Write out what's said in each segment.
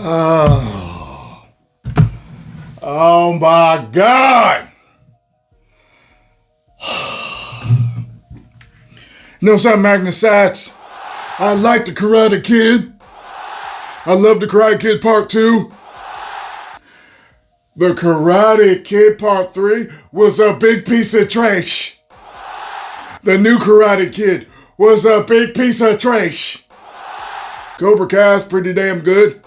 Oh, oh my God. You know something, Magnus? I like the Karate Kid. I love the Karate Kid Part 2. The Karate Kid Part 3 was a big piece of trash. The new Karate Kid was a big piece of trash. Cobra Kai's pretty damn good.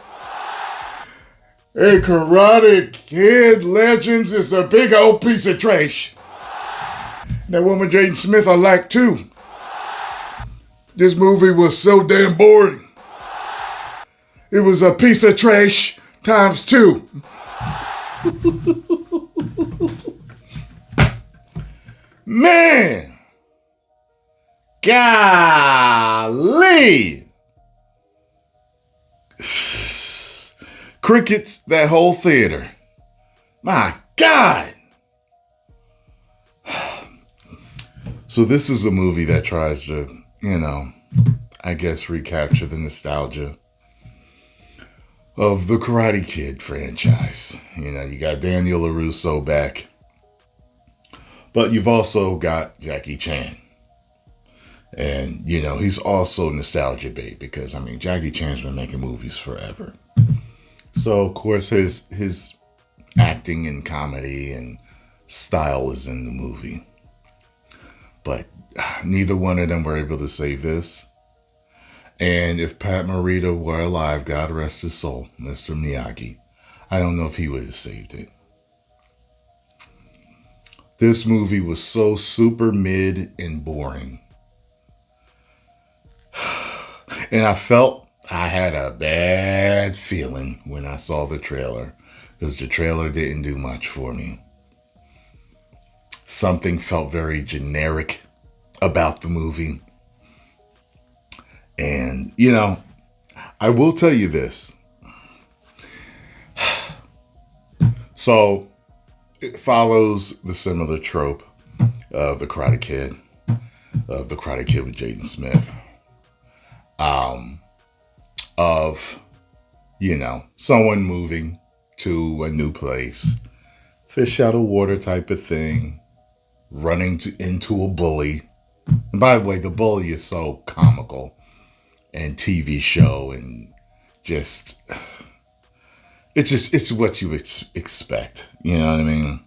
A Karate Kid Legends is a big old piece of trash. That woman Jaden Smith I like too. This movie was so damn boring. It was a piece of trash times 2. Man. Golly. Crickets, that whole theater. My God. So this is a movie that tries to, I guess recapture the nostalgia of the Karate Kid franchise. You got Daniel LaRusso back, but you've also got Jackie Chan. And, he's also nostalgia bait because, Jackie Chan's been making movies forever. So, of course, his acting and comedy and style is in the movie. But neither one of them were able to save this. And if Pat Morita were alive, God rest his soul, Mr. Miyagi, I don't know if he would have saved it. This movie was so super mid and boring. And I felt I had a bad feeling when I saw the trailer, because the trailer didn't do much for me. Something felt very generic about the movie. And, I will tell you this. So, it follows the similar trope of the Karate Kid, with Jaden Smith. Of someone moving to a new place, fish out of water type of thing, running into a bully. And by the way, the bully is so comical and TV show and it's what you expect. You know what I mean?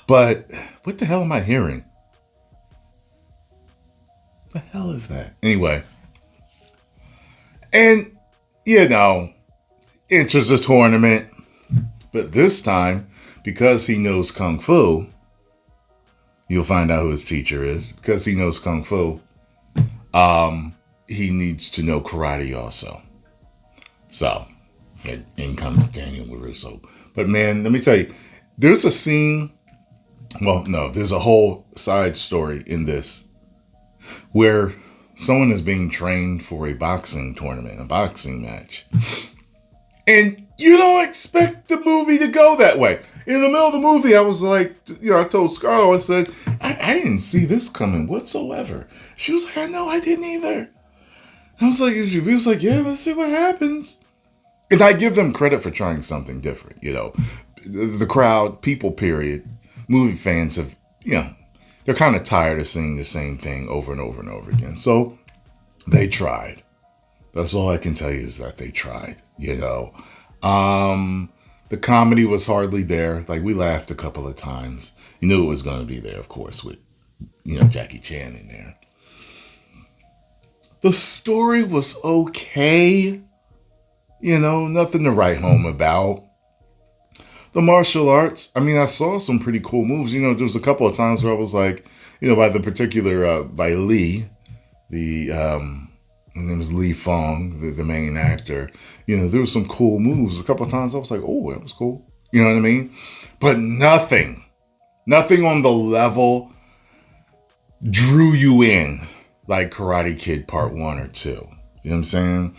But what the hell am I hearing? The hell is that? Anyway. And, enters a tournament. But this time, because he knows Kung Fu, you'll find out who his teacher is. Because he knows Kung Fu, he needs to know karate also. So, in comes Daniel LaRusso. But man, let me tell you, there's a scene, there's a whole side story in this where someone is being trained for a boxing tournament, a boxing match. And you don't expect the movie to go that way. In the middle of the movie, I was like, I told Scarlett, I said, I didn't see this coming whatsoever. She was like, I know, I didn't either. I was like, he was like, yeah, let's see what happens. And I give them credit for trying something different. The crowd, people, period, movie fans have, they're kind of tired of seeing the same thing over and over and over again. So they tried. That's all I can tell you is that they tried, The comedy was hardly there. Like, we laughed a couple of times. You knew it was going to be there, of course, with, Jackie Chan in there. The story was okay. Nothing to write home about. The martial arts, I saw some pretty cool moves. There was a couple of times where I was like, by the particular, by Lee, his name was Lee Fong, the main actor. There was some cool moves. A couple of times I was like, oh, that was cool. You know what I mean? But nothing on the level drew you in like Karate Kid Part 1 or 2. You know what I'm saying?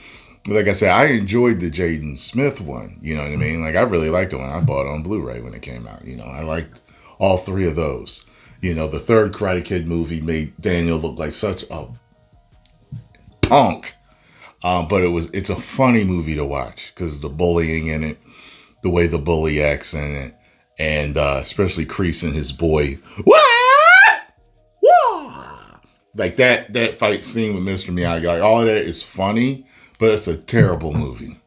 Like I said, I enjoyed the Jaden Smith one. You know what I mean? Like, I really liked the one. I bought it on Blu-ray when it came out. I liked all 3 of those. The third Karate Kid movie made Daniel look like such a stunk. But it's a funny movie to watch because the bullying in it, the way the bully acts in it, and especially Kreese and his boy. Wah! Wah! Like that fight scene with Mr. Miyagi, like all of that is funny, but it's a terrible movie.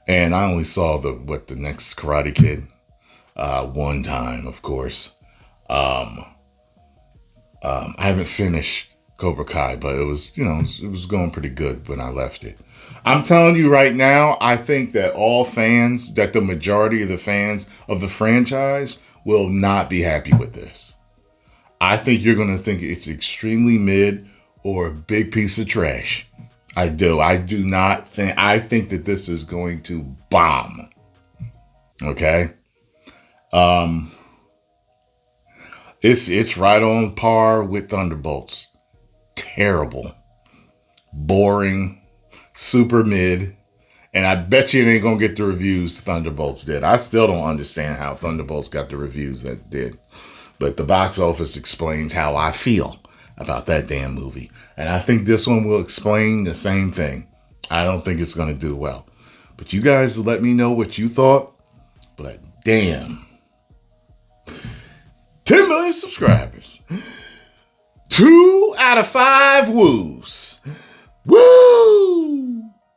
And I only saw the next Karate Kid one time, of course. I haven't finished Cobra Kai, but it was going pretty good when I left it. I'm telling you right now, I think that the majority of the fans of the franchise will not be happy with this. I think you're going to think it's extremely mid or a big piece of trash. I do. I think that this is going to bomb. Okay? It's right on par with Thunderbolts. Terrible. Boring. Super mid. And I bet you it ain't going to get the reviews Thunderbolts did. I still don't understand how Thunderbolts got the reviews that it did. But the box office explains how I feel about that damn movie. And I think this one will explain the same thing. I don't think it's going to do well. But you guys let me know what you thought. But damn. 10 million subscribers. 2 out of 5 woos. Woo!